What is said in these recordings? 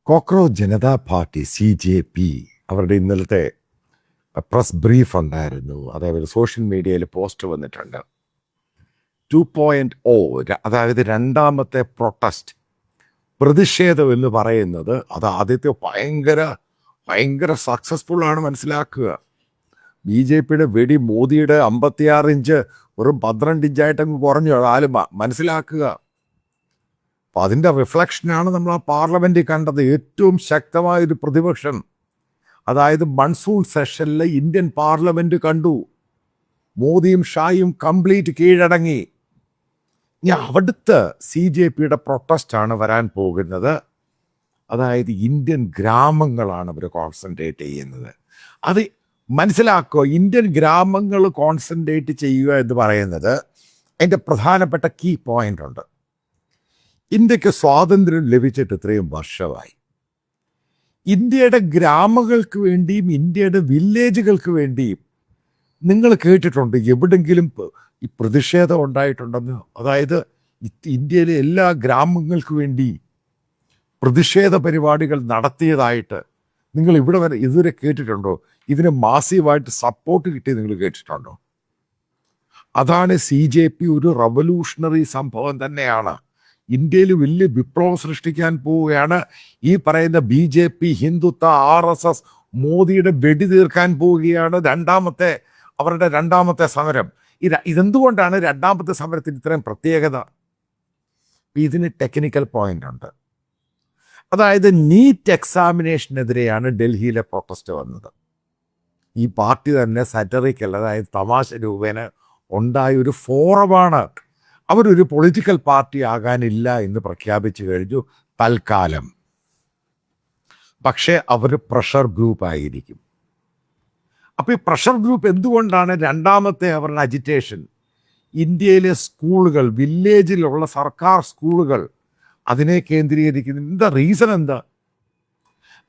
Cockroach Janata party CJP അവരുടെ ഇന്നലത്തെ press brief ഉണ്ടായിരുന്നു. അതേപോലെ സോഷ്യൽ മീഡിയയിൽ പോസ്റ്റ് വന്നിട്ടുണ്ട്. 2.0 അതായത് രണ്ടാമത്തെ പ്രൊട്ടസ്റ്റ് പ്രതിഷേധം എന്ന് പറയുന്നത് അത് ആദ്യത്തെ ഭയങ്കര സക്സസ്ഫുൾ ആണ്. മനസ്സിലാക്കുക, BJPയുടെ വെടി മോദിയുടെ 56 ഇഞ്ച് വെറും 12 ഇഞ്ചായിട്ടങ്ങ് കുറഞ്ഞു. ആരും മനസ്സിലാക്കുക. അപ്പം അതിൻ്റെ റിഫ്ലക്ഷനാണ് നമ്മൾ ആ പാർലമെൻറ്റിൽ കണ്ടത്. ഏറ്റവും ശക്തമായൊരു പ്രതിപക്ഷം, അതായത് മൺസൂൺ സെഷനിൽ ഇന്ത്യൻ പാർലമെൻറ്റ് കണ്ടു. മോദിയും ഷായും കംപ്ലീറ്റ് കീഴടങ്ങി. ഇനി അവിടുത്തെ CJPയുടെ പ്രൊട്ടസ്റ്റാണ് വരാൻ പോകുന്നത്. അതായത് ഇന്ത്യൻ ഗ്രാമങ്ങളാണ് അവർ കോൺസെൻട്രേറ്റ് ചെയ്യുന്നത്. അത് മനസ്സിലാക്കുക. ഇന്ത്യൻ ഗ്രാമങ്ങൾ കോൺസെൻട്രേറ്റ് ചെയ്യുക എന്ന് പറയുന്നത് അതിൻ്റെ പ്രധാനപ്പെട്ട കീ പോയിൻ്റ് ഉണ്ട്. ഇന്ത്യക്ക് സ്വാതന്ത്ര്യം ലഭിച്ചിട്ട് ഇത്രയും വർഷമായി. ഇന്ത്യയുടെ ഗ്രാമങ്ങൾക്ക് വേണ്ടിയും ഇന്ത്യയുടെ വില്ലേജുകൾക്ക് വേണ്ടിയും നിങ്ങൾ കേട്ടിട്ടുണ്ട് എവിടെങ്കിലും ഈ പ്രതിഷേധം ഉണ്ടായിട്ടുണ്ടെന്ന്? അതായത് ഇന്ത്യയിലെ എല്ലാ ഗ്രാമങ്ങൾക്ക് വേണ്ടി പ്രതിഷേധ പരിപാടികൾ നടത്തിയതായിട്ട് നിങ്ങൾ ഇവിടെ വരെ ഇതുവരെ കേട്ടിട്ടുണ്ടോ? ഇതിന് മാസീവായിട്ട് സപ്പോർട്ട് കിട്ടിയത് നിങ്ങൾ കേട്ടിട്ടുണ്ടോ? അതാണ് CJP ഒരു റവല്യൂഷണറി സംഭവം തന്നെയാണ്. ഇന്ത്യയിൽ വലിയ വിപ്ലവം സൃഷ്ടിക്കാൻ പോവുകയാണ്. ഈ പറയുന്ന BJP, ഹിന്ദുത്വ, RSS മോദിയുടെ വെടി തീർക്കാൻ പോവുകയാണ്. അവരുടെ രണ്ടാമത്തെ സമരം. ഇതെന്തുകൊണ്ടാണ് രണ്ടാമത്തെ സമരത്തിന് ഇത്രയും പ്രത്യേകത? ഇതിന് ടെക്നിക്കൽ പോയിന്റ് ഉണ്ട്. അതായത് നീറ്റ് എക്സാമിനേഷനെതിരെയാണ് ഡൽഹിയിലെ പ്രൊട്ടസ്റ്റ് വന്നത്. ഈ പാർട്ടി തന്നെ സാറ്ററിക്കൽ, അതായത് തമാശ രൂപേണ ഉണ്ടായ ഒരു ഫോറമാണ്. അവരൊരു പൊളിറ്റിക്കൽ പാർട്ടി ആകാനില്ല എന്ന് പ്രഖ്യാപിച്ചു കഴിഞ്ഞു തൽക്കാലം. പക്ഷേ അവർ പ്രഷർ ഗ്രൂപ്പ് ആയിരിക്കും. അപ്പോൾ ഈ പ്രഷർ ഗ്രൂപ്പ് എന്തുകൊണ്ടാണ് രണ്ടാമത്തെ അവരുടെ അജിറ്റേഷൻ? ഇന്ത്യയിലെ സ്കൂളുകൾ, വില്ലേജിലുള്ള സർക്കാർ സ്കൂളുകൾ, അതിനെ കേന്ദ്രീകരിക്കുന്നത്. എന്താ റീസൺ? എന്താ?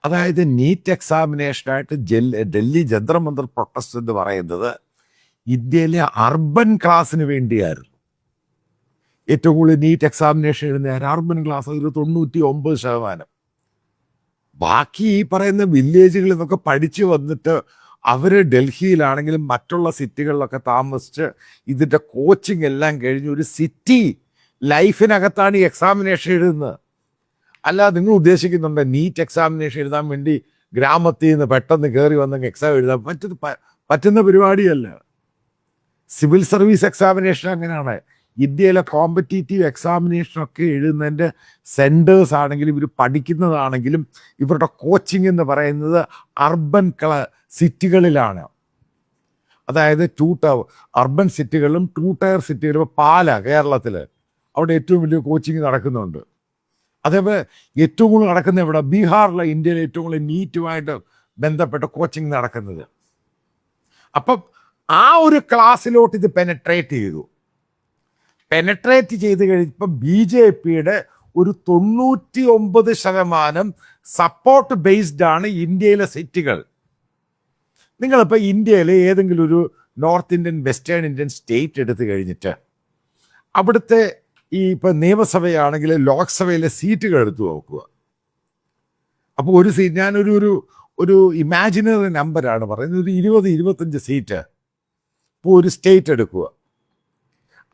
അതായത് നീറ്റ് എക്സാമിനേഷനായിട്ട് ഡൽഹി ജന്തർ മന്ദർ പ്രൊട്ടസ്റ്റ് എന്ന് പറയുന്നത് ഇന്ത്യയിലെ അർബൻ ക്ലാസ്സിന് വേണ്ടിയായിരുന്നു. ഏറ്റവും കൂടുതൽ നീറ്റ് എക്സാമിനേഷൻ എഴുതുന്ന അർബൻ ക്ലാസ് ഒരു 99%. ബാക്കി ഈ പറയുന്ന വില്ലേജുകളിൽ നിന്നൊക്കെ പഠിച്ചു വന്നിട്ട് അവർ ഡൽഹിയിലാണെങ്കിലും മറ്റുള്ള സിറ്റികളിലൊക്കെ താമസിച്ച് ഇതിൻ്റെ കോച്ചിങ് എല്ലാം കഴിഞ്ഞ് ഒരു സിറ്റി ലൈഫിനകത്താണ് ഈ എക്സാമിനേഷൻ എഴുതുന്നത്. അല്ലാതെ നിങ്ങൾ ഉദ്ദേശിക്കുന്നുണ്ട് നീറ്റ് എക്സാമിനേഷൻ എഴുതാൻ വേണ്ടി ഗ്രാമത്തിൽ നിന്ന് പെട്ടെന്ന് കയറി വന്നെങ്കിൽ എക്സാം എഴുതാൻ പറ്റുന്ന പരിപാടിയല്ല. സിവിൽ സർവീസ് എക്സാമിനേഷൻ അങ്ങനെയാണ്. ഇന്ത്യയിലെ കോമ്പറ്റീറ്റീവ് എക്സാമിനേഷനൊക്കെ എഴുതുന്നതിൻ്റെ സെൻറ്റേഴ്സ് ആണെങ്കിലും ഇവർ പഠിക്കുന്നതാണെങ്കിലും ഇവരുടെ കോച്ചിങ് എന്ന് പറയുന്നത് അർബൻ സിറ്റികളിലാണ്. അതായത് അർബൻ സിറ്റികളും 2 ടയർ സിറ്റികളും. പാല കേരളത്തിൽ, അവിടെ ഏറ്റവും വലിയ കോച്ചിങ് നടക്കുന്നുണ്ട്. അതേപോലെ ഏറ്റവും കൂടുതൽ നടക്കുന്ന ഇവിടെ ബീഹാറിലെ ഇന്ത്യയിലെ ഏറ്റവും കൂടുതൽ നീറ്റുമായിട്ട് ബന്ധപ്പെട്ട കോച്ചിങ് നടക്കുന്നത്. അപ്പം ആ ഒരു ക്ലാസ്സിലോട്ട് ഇത് പെനട്രേറ്റ് ചെയ്ത് കഴിഞ്ഞപ്പോൾ BJPയുടെ ഒരു 99% സപ്പോർട്ട് ബേസ്ഡ് ആണ് ഇന്ത്യയിലെ സിറ്റികൾ. നിങ്ങളിപ്പോൾ ഇന്ത്യയിലെ ഏതെങ്കിലും ഒരു north Indian, western Indian state എടുത്തു കഴിഞ്ഞിട്ട് അവിടുത്തെ ഇപ്പം നിയമസഭയാണെങ്കിൽ ലോക്സഭയിലെ സീറ്റുകൾ എടുത്തു നോക്കുക. അപ്പോൾ ഒരു സീറ്റ്, ഞാനൊരു ഇമാജിനറി നമ്പറാണ് പറയുന്നത്, ഒരു 20-25 സീറ്റ് ഇപ്പോൾ ഒരു സ്റ്റേറ്റ് എടുക്കുക.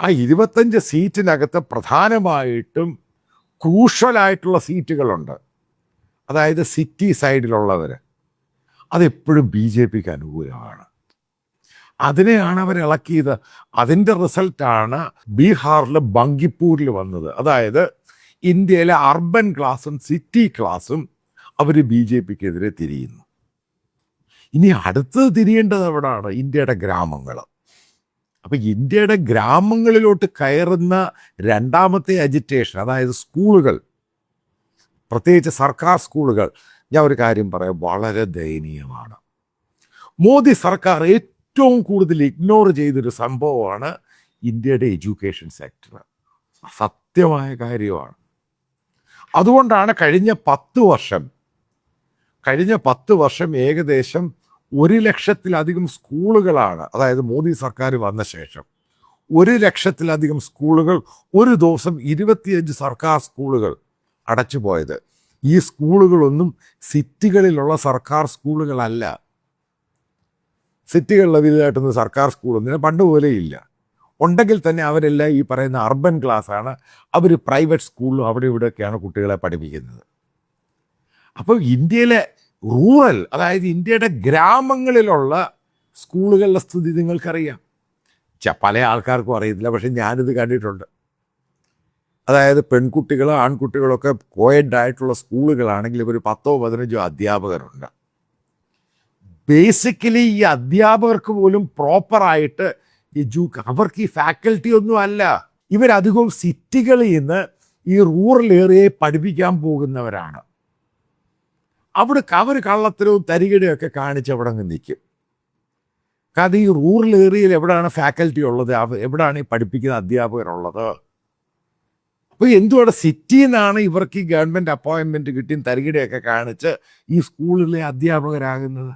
ആ 25 സീറ്റിനകത്ത് പ്രധാനമായിട്ടും ക്രൂഷ്യലായിട്ടുള്ള സീറ്റുകളുണ്ട്. അതായത് സിറ്റി സൈഡിലുള്ളവർ, അതെപ്പോഴും BJPക്ക് അനുകൂലമാണ്. അതിനെയാണ് അവർ ഇളക്കിയത്. അതിൻ്റെ റിസൾട്ടാണ് ബീഹാറിൽ ബങ്കിപ്പൂരിൽ വന്നത്. അതായത് ഇന്ത്യയിലെ അർബൻ ക്ലാസ്സും സിറ്റി ക്ലാസ്സും അവർ BJPക്കെതിരെ തിരിയുന്നു. ഇനി അടുത്തത് തിരിയേണ്ടത് എവിടെയാണ്? ഇന്ത്യയുടെ ഗ്രാമങ്ങൾ. അപ്പം ഇന്ത്യയുടെ ഗ്രാമങ്ങളിലോട്ട് കയറുന്ന രണ്ടാമത്തെ അജിറ്റേഷൻ, അതായത് സ്കൂളുകൾ, പ്രത്യേകിച്ച് സർക്കാർ സ്കൂളുകൾ. ഞാൻ ഒരു കാര്യം പറയാം, വളരെ ദയനീയമാണ്. മോദി സർക്കാർ ഏറ്റവും കൂടുതൽ ഇഗ്നോർ ചെയ്തൊരു സംഭവമാണ് ഇന്ത്യയുടെ എഡ്യൂക്കേഷൻ സെക്ടർ. സത്യമായ കാര്യമാണ്. അതുകൊണ്ടാണ് കഴിഞ്ഞ 10 വർഷം ഏകദേശം 1,00,000-ലധികം സ്കൂളുകളാണ്, അതായത് മോദി സർക്കാർ വന്ന ശേഷം 1,00,000-ലധികം സ്കൂളുകൾ, ഒരു ദിവസം 25 സർക്കാർ സ്കൂളുകൾ അടച്ചുപോയത്. ഈ സ്കൂളുകളൊന്നും സിറ്റികളിലുള്ള സർക്കാർ സ്കൂളുകളല്ല. സിറ്റികളിലെ വലുതായിട്ടൊന്നും സർക്കാർ സ്കൂളൊന്നും പണ്ട് പോലെയില്ല. ഉണ്ടെങ്കിൽ തന്നെ അവരെല്ലാം ഈ പറയുന്ന അർബൻ ക്ലാസ്സാണ്. അവർ പ്രൈവറ്റ് സ്കൂളിലും അവിടെ ഇവിടെയൊക്കെയാണ് കുട്ടികളെ പഠിപ്പിക്കുന്നത്. അപ്പോൾ ഇന്ത്യയിലെ റൂറൽ, അതായത് ഇന്ത്യയുടെ ഗ്രാമങ്ങളിലുള്ള സ്കൂളുകളുടെ സ്ഥിതി നിങ്ങൾക്കറിയാം. പല ആൾക്കാർക്കും അറിയത്തില്ല, പക്ഷെ ഞാനിത് കണ്ടിട്ടുണ്ട്. അതായത് പെൺകുട്ടികളോ ആൺകുട്ടികളൊക്കെ കോയഡ് ആയിട്ടുള്ള സ്കൂളുകളാണെങ്കിൽ ഒരു 10-15 അധ്യാപകരുണ്ട്. ബേസിക്കലി ഈ അധ്യാപകർക്ക് പോലും പ്രോപ്പറായിട്ട് അവർക്ക് ഈ ഫാക്കൽറ്റി ഒന്നും അല്ല. ഇവരധികവും സിറ്റികളിൽ നിന്ന് ഈ റൂറൽ ഏരിയയെ പഠിപ്പിക്കാൻ പോകുന്നവരാണ്. അവിടെ അവർ കള്ളത്തരവും തരികിടയൊക്കെ കാണിച്ച് അവിടെ അങ്ങ് നിൽക്കും. കാരണം ഈ റൂറൽ ഏരിയയിൽ എവിടെയാണ് ഫാക്കൽറ്റി ഉള്ളത്, എവിടെയാണ് ഈ പഠിപ്പിക്കുന്ന അധ്യാപകരുള്ളത്? അപ്പോൾ എന്തുകൊണ്ട് സിറ്റിയിൽ നിന്നാണ് ഇവർക്ക് ഈ ഗവൺമെൻറ് അപ്പോയിൻമെൻറ്റ് കിട്ടിയും തരികിടയൊക്കെ കാണിച്ച് ഈ സ്കൂളിലെ അധ്യാപകരാകുന്നത്?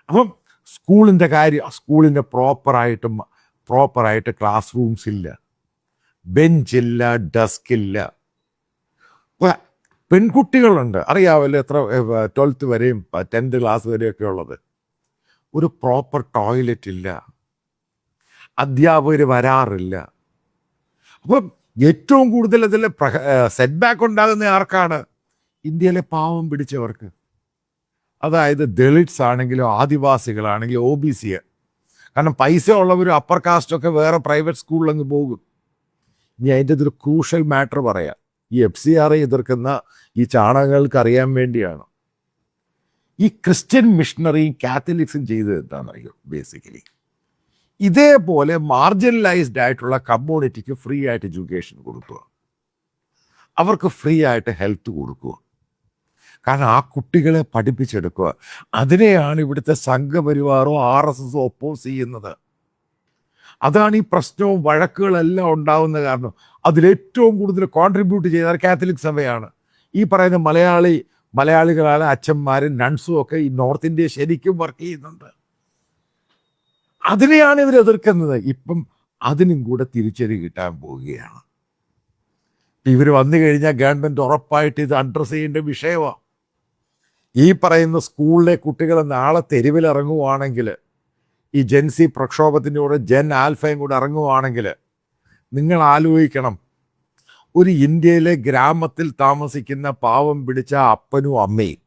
അപ്പം സ്കൂളിൻ്റെ കാര്യം, സ്കൂളിൻ്റെ പ്രോപ്പറായിട്ട് ക്ലാസ് റൂംസ് ഇല്ല, ബെഞ്ചില്ല, ഡെസ്കില്ല. പെൺകുട്ടികളുണ്ട്, അറിയാമല്ലോ, എത്ര 12th വരെയും 10th ക്ലാസ് വരെയൊക്കെ ഉള്ളത്. ഒരു പ്രോപ്പർ ടോയ്ലറ്റ് ഇല്ല, അധ്യാപകർ വരാറില്ല. അപ്പം ഏറ്റവും കൂടുതൽ അതിൽ സെറ്റ് ബാക്ക് ഉണ്ടാകുന്ന ആർക്കാണ്? ഇന്ത്യയിലെ പാവം പിടിച്ചവർക്ക്. അതായത് ദളിറ്റ്സ് ആണെങ്കിലും ആദിവാസികളാണെങ്കിലും OBC. കാരണം പൈസ ഉള്ളവരും അപ്പർ കാസ്റ്റൊക്കെ വേറെ പ്രൈവറ്റ് സ്കൂളിലങ്ങ് പോകും. ഇനി അതിൻ്റെ ഇതൊരു ക്രൂഷ്യൽ മാറ്റർ പറയാം. ഈ FCRA എതിർക്കുന്ന ഈ ചാണകങ്ങൾക്ക് അറിയാൻ വേണ്ടിയാണ്. ഈ ക്രിസ്ത്യൻ മിഷണറിയും കാത്തലിക്സും ചെയ്തത് എന്താണെന്നറിയോ? ബേസിക്കലി ഇതേപോലെ മാർജിനലൈസ്ഡ് ആയിട്ടുള്ള കമ്മ്യൂണിറ്റിക്ക് ഫ്രീ ആയിട്ട് എഡ്യൂക്കേഷൻ കൊടുക്കുക, അവർക്ക് ഫ്രീ ആയിട്ട് ഹെൽത്ത് കൊടുക്കുക. കാരണം ആ കുട്ടികളെ പഠിപ്പിച്ചെടുക്കുക. അതിനെയാണ് ഇവിടുത്തെ സംഘപരിവാറോ RSSോ ഒപ്പോസ് ചെയ്യുന്നത്. അതാണ് ഈ പ്രശ്നവും വഴക്കുകളെല്ലാം ഉണ്ടാകുന്ന കാരണം. അതിലേറ്റവും കൂടുതൽ കോൺട്രിബ്യൂട്ട് ചെയ്ത കാത്തലിക് സഭയാണ്. ഈ പറയുന്ന മലയാളികളായ അച്ഛന്മാരും നൺസും ഒക്കെ ഈ നോർത്ത് ഇന്ത്യ ശരിക്കും വർക്ക് ചെയ്യുന്നുണ്ട്. അതിനെയാണ് ഇവർ എതിർക്കുന്നത്. ഇപ്പം അതിനും കൂടെ തിരിച്ചടി കിട്ടാൻ പോവുകയാണ്. ഇവർ വന്നു കഴിഞ്ഞാൽ ഗവൺമെൻറ് ഉറപ്പായിട്ട് ഇത് അഡ്രസ്സ് ചെയ്യേണ്ട വിഷയമാണ്. ഈ പറയുന്ന സ്കൂളിലെ കുട്ടികൾ നാളെ തെരുവിലിറങ്ങുവാണെങ്കിൽ, ഈ ജെൻസി പ്രക്ഷോഭത്തിൻ്റെ കൂടെ ജെൻ ആൽഫയും കൂടെ ഇറങ്ങുവാണെങ്കിൽ, നിങ്ങൾ ആലോചിക്കണം, ഒരു ഇന്ത്യയിലെ ഗ്രാമത്തിൽ താമസിക്കുന്ന പാവം പിടിച്ച അപ്പനും അമ്മയും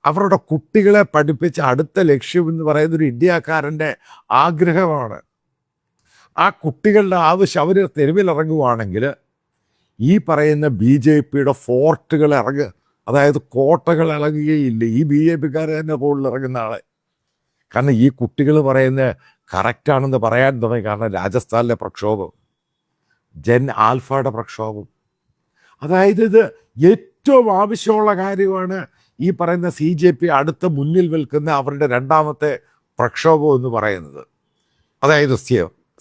അവരുടെ കുട്ടികളെ പഠിപ്പിച്ച അടുത്ത ലക്ഷ്യം എന്ന് പറയുന്ന ഒരു ഇന്ത്യക്കാരൻ്റെ ആഗ്രഹമാണ്. ആ കുട്ടികളുടെ ആവശ്യം അവർ തെരുവിലിറങ്ങുവാണെങ്കിൽ ഈ പറയുന്ന BJPയുടെ ഫോർട്ടുകൾ അതായത് കോട്ടകൾ ഇളകുകയില്ല. ഈ BJPക്കാർ തന്നെ റോഡിൽ ഇറങ്ങുന്ന ആളെ. കാരണം ഈ കുട്ടികൾ പറയുന്നത് കറക്റ്റാണെന്ന് പറയാൻ തുടങ്ങി. കാരണം രാജസ്ഥാനിലെ പ്രക്ഷോഭം, ജെൻ ആൽഫയുടെ പ്രക്ഷോഭം, അതായത് ഇത് ഏറ്റവും ആവശ്യമുള്ള കാര്യമാണ്. ഈ പറയുന്ന CJP അടുത്ത മുന്നിൽ നിൽക്കുന്ന അവരുടെ രണ്ടാമത്തെ പ്രക്ഷോഭം എന്ന് പറയുന്നത്. അതായത്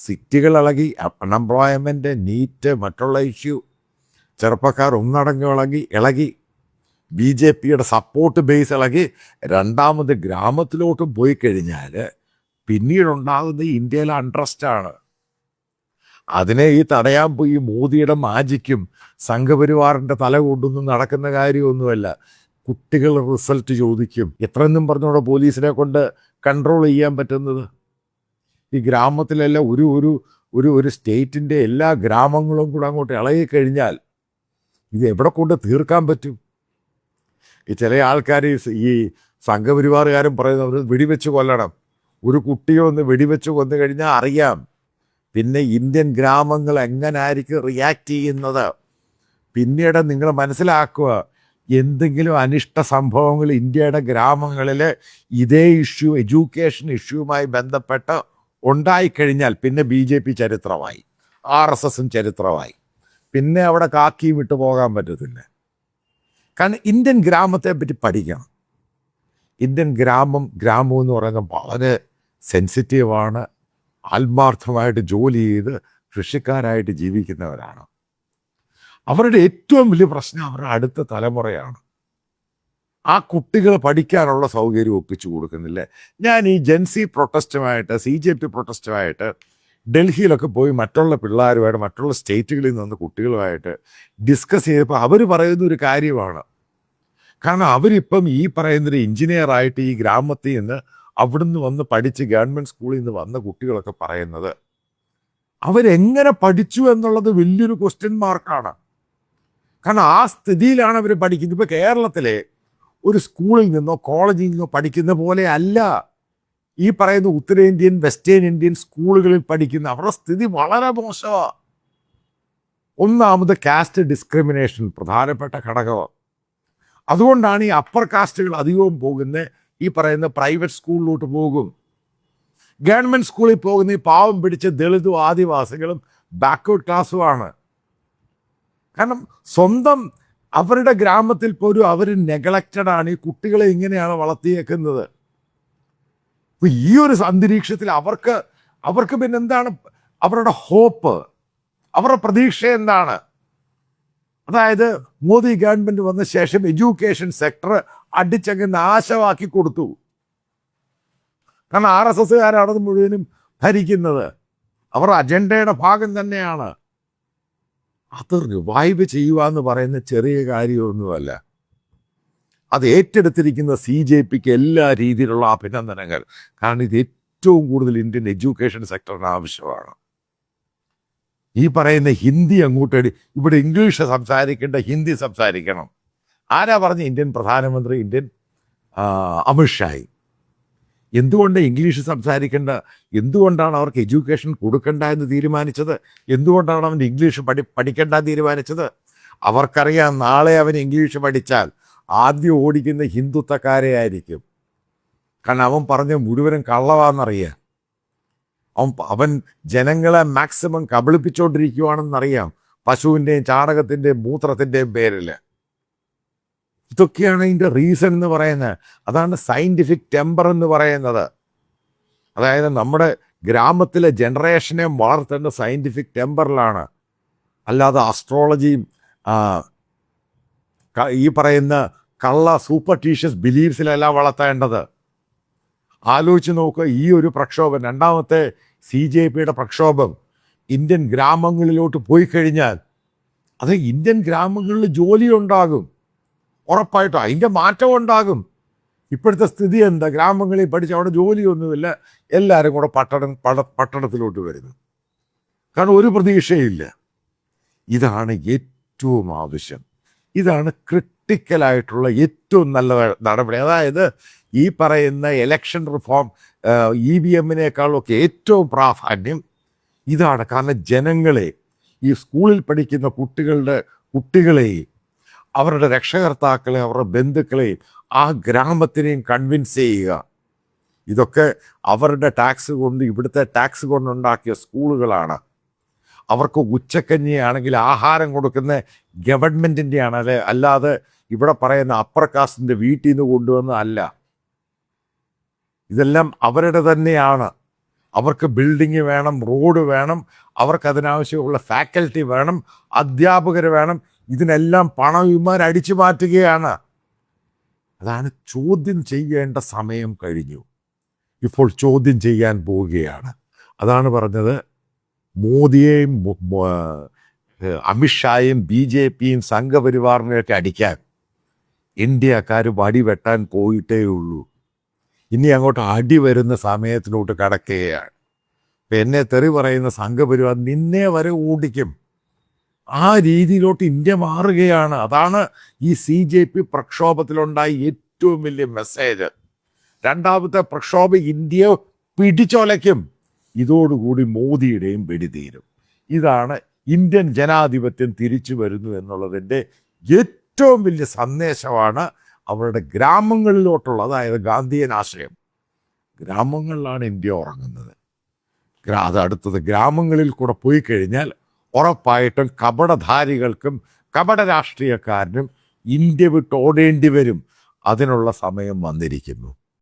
സിറ്റികൾ ഇളകി, അൺഎംപ്ലോയ്മെൻറ്റ്, നീറ്റ്, മറ്റുള്ള ഇഷ്യൂ, ചെറുപ്പക്കാർ ഒന്നടങ്കം ഇളകി, BJPയുടെ സപ്പോർട്ട് ബേസ് ഇളകി, രണ്ടാമത് ഗ്രാമത്തിലോട്ട് പോയി കഴിഞ്ഞാൽ പിന്നീടുണ്ടാകുന്ന ഇന്ത്യയിലെ അൺട്രസ്റ്റാണ്. അതിനെ ഈ തടയാൻ പോയി മോദിയുടെ മാജിക്കും സംഘപരിവാറിൻ്റെ തല കൊണ്ടൊന്നും നടക്കുന്ന കാര്യമൊന്നുമല്ല. കുട്ടികൾ റിസൾട്ട് ചോദിക്കും. എത്രയെന്നും പറഞ്ഞോടെ പോലീസിനെ കൊണ്ട് കൺട്രോൾ ചെയ്യാൻ പറ്റുന്നത്? ഈ ഗ്രാമത്തിലെല്ലാം ഒരു സ്റ്റേറ്റിൻ്റെ എല്ലാ ഗ്രാമങ്ങളും കൂടെ അങ്ങോട്ട് ഇളകിക്കഴിഞ്ഞാൽ ഇത് എവിടെ കൊണ്ട് തീർക്കാൻ പറ്റും? ഈ ചില ആൾക്കാർ ഈ സംഘപരിവാറുകാരും പറയുന്നത് വെടിവെച്ച് കൊല്ലണം. ഒരു കുട്ടിയെ ഒന്ന് വെടിവെച്ച് കൊന്നു കഴിഞ്ഞാൽ അറിയാം പിന്നെ ഇന്ത്യൻ ഗ്രാമങ്ങൾ എങ്ങനായിരിക്കും റിയാക്ട് ചെയ്യുന്നത്. പിന്നീട് നിങ്ങൾ മനസ്സിലാക്കുക, എന്തെങ്കിലും അനിഷ്ട സംഭവങ്ങൾ ഇന്ത്യയുടെ ഗ്രാമങ്ങളിൽ ഇതേ ഇഷ്യൂ, എഡ്യൂക്കേഷൻ ഇഷ്യൂവുമായി ബന്ധപ്പെട്ട് ഉണ്ടായിക്കഴിഞ്ഞാൽ പിന്നെ BJP ചരിത്രമായി, RSSും ചരിത്രമായി. പിന്നെ അവിടെ കാക്കിയും വിട്ടു പോകാൻ പറ്റത്തില്ല. കാരണം ഇന്ത്യൻ ഗ്രാമത്തെ പറ്റി പഠിക്കണം. ഇന്ത്യൻ ഗ്രാമം എന്ന് പറയുന്നത് വളരെ സെൻസിറ്റീവാണ്. ആത്മാർത്ഥമായിട്ട് ജോലി ചെയ്ത് കൃഷിക്കാരായിട്ട് ജീവിക്കുന്നവരാണ്. അവരുടെ ഏറ്റവും വലിയ പ്രശ്നം അവരുടെ അടുത്ത തലമുറയാണ്. ആ കുട്ടികൾ പഠിക്കാനുള്ള സൗകര്യം ഒപ്പിച്ചു കൊടുക്കുന്നില്ല. ഞാൻ ഈ ജെൻസി പ്രൊട്ടസ്റ്റുമായിട്ട് CJP പ്രൊട്ടസ്റ്റുമായിട്ട് ഡൽഹിയിലൊക്കെ പോയി മറ്റുള്ള പിള്ളേരുമായിട്ട് മറ്റുള്ള സ്റ്റേറ്റുകളിൽ നിന്ന് കുട്ടികളുമായിട്ട് ഡിസ്കസ് ചെയ്തപ്പോൾ അവർ പറയുന്ന ഒരു കാര്യമാണ്. കാരണം അവരിപ്പം ഈ പറയുന്നൊരു എഞ്ചിനീയറായിട്ട് ഈ ഗ്രാമത്തിൽ നിന്ന് അവിടുന്ന് വന്ന് പഠിച്ച് ഗവൺമെൻറ് സ്കൂളിൽ നിന്ന് വന്ന കുട്ടികളൊക്കെ പറയുന്നത് അവരെങ്ങനെ പഠിച്ചു എന്നുള്ളത് വലിയൊരു ക്വസ്റ്റ്യൻ മാർക്കാണ്. കാരണം ആ സ്ഥിതിയിലാണ് അവർ പഠിക്കുന്നത്. ഇപ്പോൾ കേരളത്തിലെ ഒരു സ്കൂളിൽ നിന്നോ കോളേജിൽ നിന്നോ പഠിക്കുന്ന പോലെ അല്ല ഈ പറയുന്ന ഉത്തരേന്ത്യൻ വെസ്റ്റേൺ ഇന്ത്യൻ സ്കൂളുകളിൽ പഠിക്കുന്ന. അവരുടെ സ്ഥിതി വളരെ മോശമാണ്. ഒന്നാമത് കാസ്റ്റ് ഡിസ്ക്രിമിനേഷൻ പ്രധാനപ്പെട്ട ഘടകം. അതുകൊണ്ടാണ് ഈ അപ്പർ കാസ്റ്റുകൾ അധികവും പോകുന്നത് ഈ പറയുന്ന പ്രൈവറ്റ് സ്കൂളിലോട്ട് പോകും. ഗവൺമെൻറ് സ്കൂളിൽ പോകുന്ന ഈ പാവം പിടിച്ച ദളിതും ആദിവാസികളും ബാക്ക്വേർഡ് ക്ലാസ്സുമാണ്. കാരണം സ്വന്തം അവരുടെ ഗ്രാമത്തിൽ പോലും അവർ നെഗ്ലക്റ്റഡാണ്. ഈ കുട്ടികളെ ഇങ്ങനെയാണ് വളർത്തിയേക്കുന്നത്. അപ്പോൾ ഈ ഒരു അന്തരീക്ഷത്തിൽ അവർക്ക് പിന്നെന്താണ് അവരുടെ ഹോപ്പ്, അവരുടെ പ്രതീക്ഷ എന്താണ്? അതായത് മോദി ഗവൺമെൻറ് വന്ന ശേഷം എഡ്യൂക്കേഷൻ സെക്ടർ അടിച്ചങ്ങ് നാശമാക്കി കൊടുത്തു. കാരണം RSSകാരാണ് അത് മുഴുവനും ഭരിക്കുന്നത്. അവരുടെ അജണ്ടയുടെ ഭാഗം തന്നെയാണ്. അത് റിവൈവ് ചെയ്യുക എന്ന് പറയുന്ന ചെറിയ കാര്യമൊന്നുമല്ല. അത് ഏറ്റെടുത്തിരിക്കുന്ന CJPക്ക് എല്ലാ രീതിയിലുള്ള അഭിനന്ദനങ്ങൾ. കാരണം ഇത് ഏറ്റവും കൂടുതൽ ഇന്ത്യൻ എഡ്യൂക്കേഷൻ സെക്ടറിന് ആവശ്യമാണ്. ഈ പറയുന്ന ഹിന്ദി അങ്ങോട്ട് ഇവിടെ ഇംഗ്ലീഷ് സംസാരിക്കേണ്ട ഹിന്ദി സംസാരിക്കണം. ആരാ പറഞ്ഞ? ഇന്ത്യൻ പ്രധാനമന്ത്രി, ഇന്ത്യൻ അമിത്ഷായി. എന്തുകൊണ്ട് ഇംഗ്ലീഷ് സംസാരിക്കേണ്ട? എന്തുകൊണ്ടാണ് അവർക്ക് എഡ്യൂക്കേഷൻ കൊടുക്കണ്ട എന്ന് തീരുമാനിച്ചത്? എന്തുകൊണ്ടാണ് അവൻ ഇംഗ്ലീഷ് പഠിക്കേണ്ട തീരുമാനിച്ചത്? അവർക്കറിയാം നാളെ അവൻ ഇംഗ്ലീഷ് പഠിച്ചാൽ ആദ്യം ഓടിക്കുന്ന ഹിന്ദുത്വക്കാരെ ആയിരിക്കും. കാരണം അവൻ പറഞ്ഞ മുഴുവനും കള്ളവാന്നറിയാം. അവൻ ജനങ്ങളെ മാക്സിമം കബളിപ്പിച്ചുകൊണ്ടിരിക്കുകയാണെന്നറിയാം, പശുവിൻ്റെയും ചാണകത്തിൻ്റെയും മൂത്രത്തിൻ്റെയും പേരിൽ. ഇതൊക്കെയാണ് ഇതിൻ്റെ റീസൺ എന്ന് പറയുന്നത്. അതാണ് സയൻറ്റിഫിക് ടെമ്പർ എന്ന് പറയുന്നത്. അതായത് നമ്മുടെ ഗ്രാമത്തിലെ ജനറേഷനെ വളർത്തേണ്ട സയൻറ്റിഫിക് ടെമ്പറിലാണ്, അല്ലാതെ അസ്ട്രോളജിയും ഈ പറയുന്ന കള്ള സൂപ്പർട്ടീഷ്യസ് ബിലീഫ്സിലല്ല വളർത്തേണ്ടത്. ആലോചിച്ച് നോക്കുക. ഈ ഒരു പ്രക്ഷോഭം, രണ്ടാമത്തെ CJPയുടെ പ്രക്ഷോഭം ഇന്ത്യൻ ഗ്രാമങ്ങളിലോട്ട് പോയി കഴിഞ്ഞാൽ അത് ഇന്ത്യൻ ഗ്രാമങ്ങളിൽ ജോലി ഉണ്ടാകും, ഉറപ്പായിട്ടും അതിൻ്റെ മാറ്റം ഉണ്ടാകും. ഇപ്പോഴത്തെ സ്ഥിതി എന്താ? ഗ്രാമങ്ങളിൽ പഠിച്ച് അവിടെ ജോലിയൊന്നുമില്ല, എല്ലാവരും കൂടെ പട്ടണത്തിലോട്ട് വരുന്നു. കാരണം ഒരു പ്രതീക്ഷയില്ല. ഇതാണ് ഏറ്റവും ആവശ്യം. ഇതാണ് ക്രിട്ടിക്കലായിട്ടുള്ള ഏറ്റവും നല്ല നടപടി. അതായത് ഈ പറയുന്ന ഇലക്ഷൻ റിഫോം EVMനേക്കാളൊക്കെ ഏറ്റവും പ്രാധാന്യം ഇതാണ്. കാരണം ജനങ്ങളെ, ഈ സ്കൂളിൽ പഠിക്കുന്ന കുട്ടികളെയും അവരുടെ രക്ഷകർത്താക്കളെ, അവരുടെ ബന്ധുക്കളെയും ആ ഗ്രാമത്തിനെയും കൺവിൻസ് ചെയ്യുക. ഇതൊക്കെ അവരുടെ ടാക്സ് കൊണ്ട്, ഇവിടുത്തെ ടാക്സ് കൊണ്ടുണ്ടാക്കിയ സ്കൂളുകളാണ്. അവർക്ക് ഉച്ചക്കഞ്ഞിയാണെങ്കിൽ ആഹാരം കൊടുക്കുന്ന ഗവൺമെൻറ്റിൻ്റെയാണ്, അല്ലാതെ ഇവിടെ പറയുന്ന അപ്പർ കാസ്റ്റിൻ്റെ വീട്ടിൽ നിന്ന് കൊണ്ടുവന്ന അല്ല. ഇതെല്ലാം അവരുടെ തന്നെയാണ്. അവർക്ക് ബിൽഡിങ് വേണം, റോഡ് വേണം, അവർക്ക് അതിനാവശ്യമുള്ള ഫാക്കൽറ്റി വേണം, അധ്യാപകർ വേണം. ഇതിനെല്ലാം പണം ഇവന്മാർ അടിച്ചു മാറ്റുകയാണ്. അതാണ് ചോദ്യം ചെയ്യേണ്ട സമയം കഴിഞ്ഞു. ഇപ്പോൾ ചോദ്യം ചെയ്യാൻ പോവുകയാണ്. അതാണ് പറഞ്ഞത്, മോദിയെയും അമിത്ഷായും BJPയും സംഘപരിവാറിനെയൊക്കെ അടിക്കാൻ ഇന്ത്യക്കാർ വടി വെട്ടാൻ പോയിട്ടേ ഉള്ളൂ. ഇനി അങ്ങോട്ട് അടി വരുന്ന സമയത്തിലോട്ട് കടക്കുകയാണ്. ഇപ്പം എന്നെ തെറി പറയുന്ന സംഘപരിവാർ നിന്നെ വരെ ഓടിക്കും. ആ രീതിയിലോട്ട് ഇന്ത്യ മാറുകയാണ്. അതാണ് ഈ CJP പ്രക്ഷോഭത്തിലുണ്ടായ ഏറ്റവും വലിയ മെസ്സേജ്. രണ്ടാമത്തെ പ്രക്ഷോഭം ഇന്ത്യയെ പിടിച്ചൊലയ്ക്കും. ഇതോടുകൂടി മോദിയുടെയും പിടിതീരും. ഇതാണ് ഇന്ത്യൻ ജനാധിപത്യം തിരിച്ചു വരുന്നു എന്നുള്ളതിൻ്റെ ഏറ്റവും വലിയ സന്ദേശമാണ് അവരുടെ ഗ്രാമങ്ങളിലോട്ടുള്ള. അതായത് ഗാന്ധിയൻ ആശയം. ഗ്രാമങ്ങളിലാണ് ഇന്ത്യ ഉറങ്ങുന്നത്. അത് അടുത്തത് ഗ്രാമങ്ങളിൽ കൂടെ പോയി കഴിഞ്ഞാൽ ഉറപ്പായിട്ടും കപടധാരികൾക്കും കപട രാഷ്ട്രീയക്കാരനും ഇന്ത്യ വിട്ട് ഓടേണ്ടി വരും. അതിനുള്ള സമയം വന്നിരിക്കുന്നു.